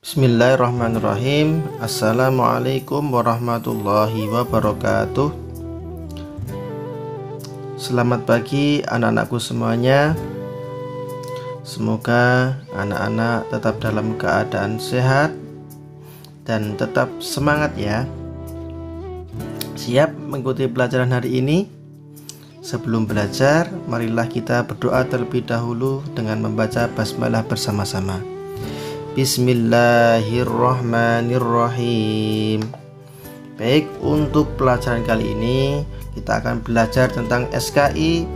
Bismillahirrahmanirrahim. Assalamualaikum warahmatullahi wabarakatuh. Selamat pagi anak-anakku semuanya. Semoga anak-anak tetap dalam keadaan sehat dan tetap semangat ya. Siap mengikuti pelajaran hari ini? Sebelum belajar, marilah kita berdoa terlebih dahulu dengan membaca basmalah bersama-sama. Bismillahirrahmanirrahim. Baik, untuk pelajaran kali ini kita akan belajar tentang SKI,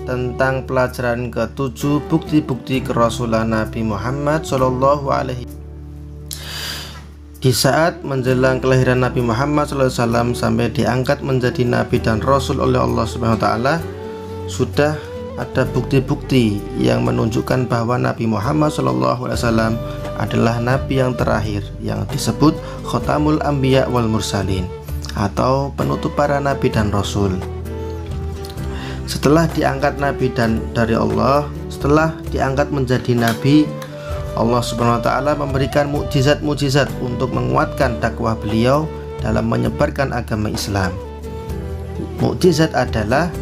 tentang pelajaran ke-7, bukti-bukti kerasulan Nabi Muhammad SAW. Di saat menjelang kelahiran Nabi Muhammad SAW sampai diangkat menjadi Nabi dan Rasul oleh Allah SWT, sudah ada bukti-bukti yang menunjukkan bahwa Nabi Muhammad SAW adalah Nabi yang terakhir, yang disebut Khotamul Anbiya wal Mursalin, atau penutup para Nabi dan Rasul. Setelah diangkat Nabi dari Allah, setelah diangkat menjadi Nabi, Allah Subhanahu wa Ta'ala memberikan mukjizat-mukjizat untuk menguatkan dakwah beliau dalam menyebarkan agama Islam. Mukjizat adalah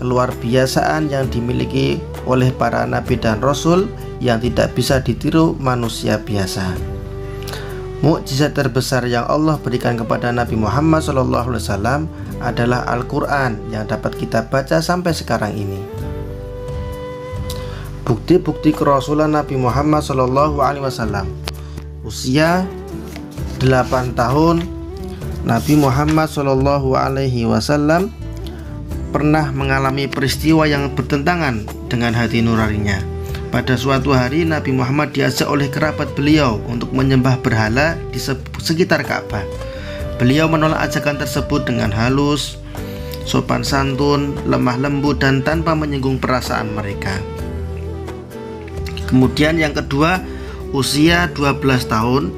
keluar biasaan yang dimiliki oleh para nabi dan rasul yang tidak bisa ditiru manusia biasa. Mukjizat terbesar yang Allah berikan kepada Nabi Muhammad SAW adalah Al-Quran yang dapat kita baca sampai sekarang ini. Bukti-bukti kerasulan Nabi Muhammad SAW. Usia 8 tahun, Nabi Muhammad SAW pernah mengalami peristiwa yang bertentangan dengan hati nuraninya. Pada suatu hari Nabi Muhammad diajak oleh kerabat beliau untuk menyembah berhala di sekitar Ka'bah. Beliau menolak ajakan tersebut dengan halus, sopan santun, lemah lembut, dan tanpa menyinggung perasaan mereka. Kemudian yang kedua, usia 12 tahun,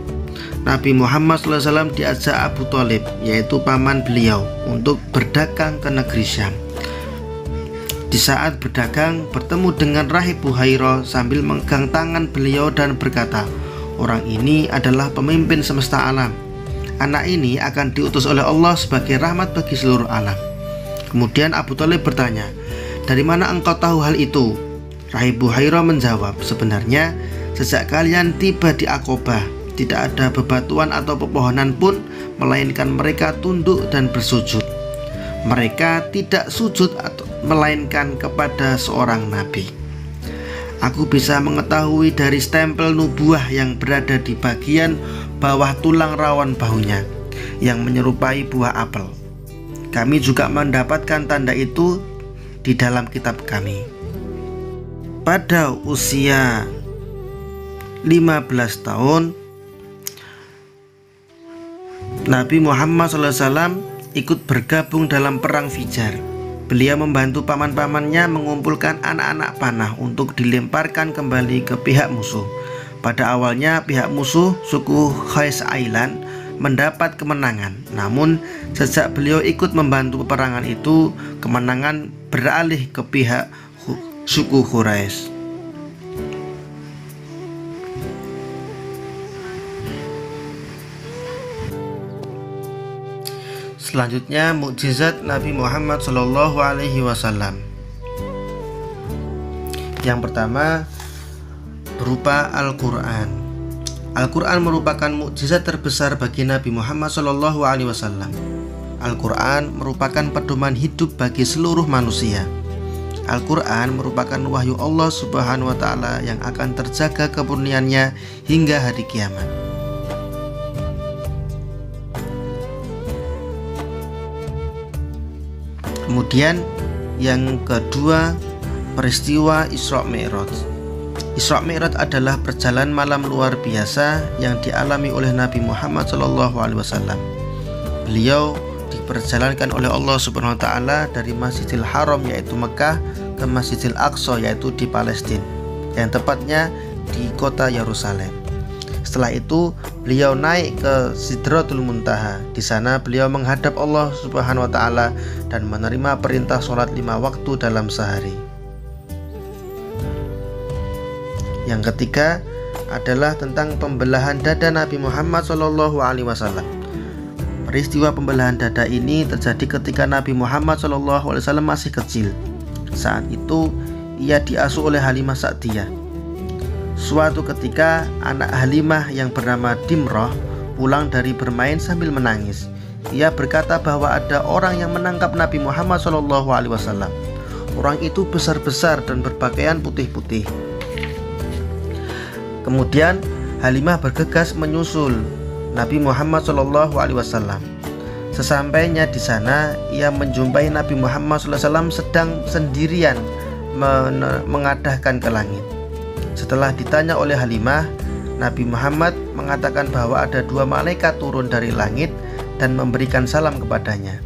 Nabi Muhammad SAW diajak Abu Thalib, yaitu paman beliau, untuk berdagang ke negeri Syam. Di saat berdagang, bertemu dengan Rahib Buhairah sambil memegang tangan beliau dan berkata, "Orang ini adalah pemimpin semesta alam. Anak ini akan diutus oleh Allah sebagai rahmat bagi seluruh alam." Kemudian Abu Thalib bertanya, "Dari mana engkau tahu hal itu?" Rahib Buhairah menjawab, "Sebenarnya sejak kalian tiba di Aqobah, tidak ada bebatuan atau pepohonan pun, melainkan mereka tunduk dan bersujud. Mereka tidak sujud melainkan kepada seorang nabi. Aku bisa mengetahui dari stempel nubuah yang berada di bagian bawah tulang rawan bahunya, yang menyerupai buah apel. Kami juga mendapatkan tanda itu di dalam kitab kami." Pada usia 15 tahun, Nabi Muhammad SAW ikut bergabung dalam perang Fijar. Beliau membantu paman-pamannya mengumpulkan anak-anak panah untuk dilemparkan kembali ke pihak musuh. Pada awalnya pihak musuh, suku Qais Ailan, mendapat kemenangan. Namun sejak beliau ikut membantu peperangan itu, kemenangan beralih ke pihak suku Quraisy. Selanjutnya, mukjizat Nabi Muhammad SAW. Yang pertama berupa Al-Quran. Al-Quran merupakan mukjizat terbesar bagi Nabi Muhammad SAW. Al-Quran merupakan pedoman hidup bagi seluruh manusia. Al-Quran merupakan wahyu Allah Subhanahu wa Ta'ala yang akan terjaga kemurniannya hingga hari kiamat. Kemudian yang kedua, peristiwa Isra Mi'raj. Isra Mi'raj adalah perjalanan malam luar biasa yang dialami oleh Nabi Muhammad SAW. Beliau diperjalankan oleh Allah Subhanahu wa Ta'ala dari Masjidil Haram, yaitu Mekah, ke Masjidil Aqsa, yaitu di Palestina, yang tepatnya di kota Yerusalem. Setelah itu beliau naik ke Sidratul Muntaha. Di sana beliau menghadap Allah Subhanahu wa Ta'ala dan menerima perintah sholat 5 waktu dalam sehari. Yang ketiga adalah tentang pembelahan dada Nabi Muhammad SAW. Peristiwa pembelahan dada ini terjadi ketika Nabi Muhammad SAW masih kecil. Saat itu ia diasuh oleh Halimah Sa'diyah. Suatu ketika anak Halimah yang bernama Dimroh pulang dari bermain sambil menangis. Ia berkata bahwa ada orang yang menangkap Nabi Muhammad SAW. Orang itu besar-besar dan berpakaian putih-putih. Kemudian Halimah bergegas menyusul Nabi Muhammad SAW. Sesampainya di sana, ia menjumpai Nabi Muhammad SAW sedang sendirian mengadahkan ke langit. Setelah ditanya oleh Halimah, Nabi Muhammad mengatakan bahwa ada 2 malaikat turun dari langit dan memberikan salam kepadanya.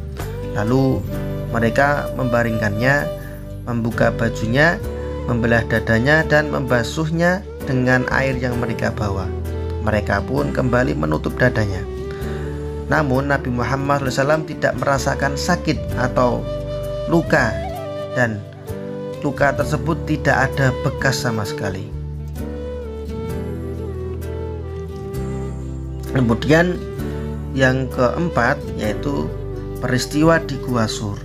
Lalu mereka membaringkannya, membuka bajunya, membelah dadanya dan membasuhnya dengan air yang mereka bawa. Mereka pun kembali menutup dadanya. Namun Nabi Muhammad SAW tidak merasakan sakit atau luka, dan luka tersebut tidak ada bekas sama sekali. Kemudian yang keempat yaitu peristiwa di Gua Sur.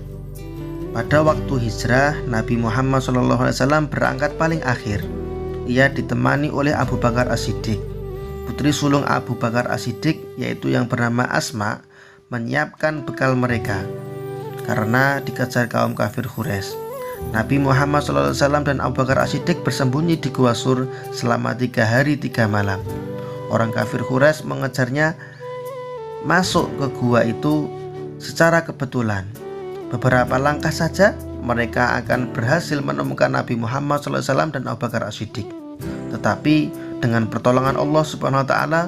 Pada waktu hijrah, Nabi Muhammad SAW berangkat paling akhir. Ia ditemani oleh Abu Bakar As-Siddiq. Putri sulung Abu Bakar As-Siddiq, yaitu yang bernama Asma, menyiapkan bekal mereka karena dikejar kaum kafir Quraisy. Nabi Muhammad SAW dan Abu Bakar As-Siddiq bersembunyi di Gua Sur selama 3 hari 3 malam. Orang kafir Quraisy mengejarnya masuk ke gua itu secara kebetulan. Beberapa langkah saja mereka akan berhasil menemukan Nabi Muhammad SAW dan Abu Bakar As-Siddiq. Tetapi dengan pertolongan Allah Subhanahu wa Ta'ala,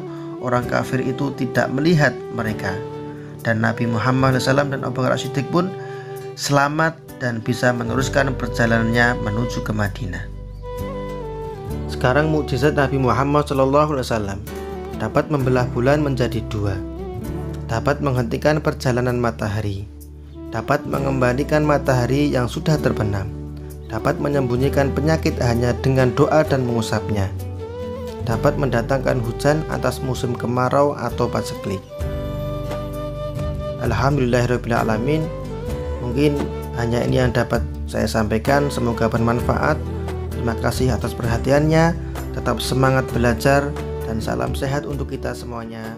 orang kafir itu tidak melihat mereka, dan Nabi Muhammad SAW dan Abu Bakar As-Siddiq pun selamat dan bisa meneruskan perjalanannya menuju ke Madinah. Sekarang mukjizat Nabi Muhammad SAW dapat membelah bulan menjadi 2, dapat menghentikan perjalanan matahari, dapat mengembalikan matahari yang sudah terbenam, dapat menyembunyikan penyakit hanya dengan doa dan mengusapnya, dapat mendatangkan hujan atas musim kemarau atau paceklik. Alhamdulillahirrabbilalamin. Mungkin hanya ini yang dapat saya sampaikan, semoga bermanfaat. Terima kasih atas perhatiannya. Tetap semangat belajar dan salam sehat untuk kita semuanya.